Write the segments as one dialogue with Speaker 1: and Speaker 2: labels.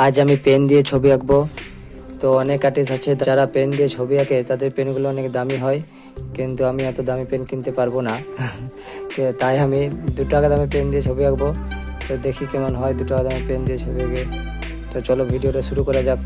Speaker 1: আজ আমি পেন দিয়ে ছবি আঁকবো। তো অনেক আর্টিস্ট আছে যারা পেন দিয়ে ছবি আঁকে, তাদের পেনগুলো অনেক দামি হয়, কিন্তু আমি এত দামি পেন কিনতে পারবো না। তাই আমি 2 টাকা দামের পেন দিয়ে ছবি আঁকবো। তো দেখি কেমন হয় 2 টাকা দামের পেন দিয়ে ছবি এঁকে। তো চলো ভিডিওটা শুরু করা যাক।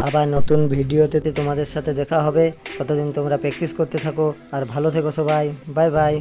Speaker 1: আবার নতুন ভিডিওতে তোমাদের সাথে দেখা হবে। ততদিন তোমরা প্র্যাকটিস করতে থাকো আর ভালো থেকো সবাই। Bye bye.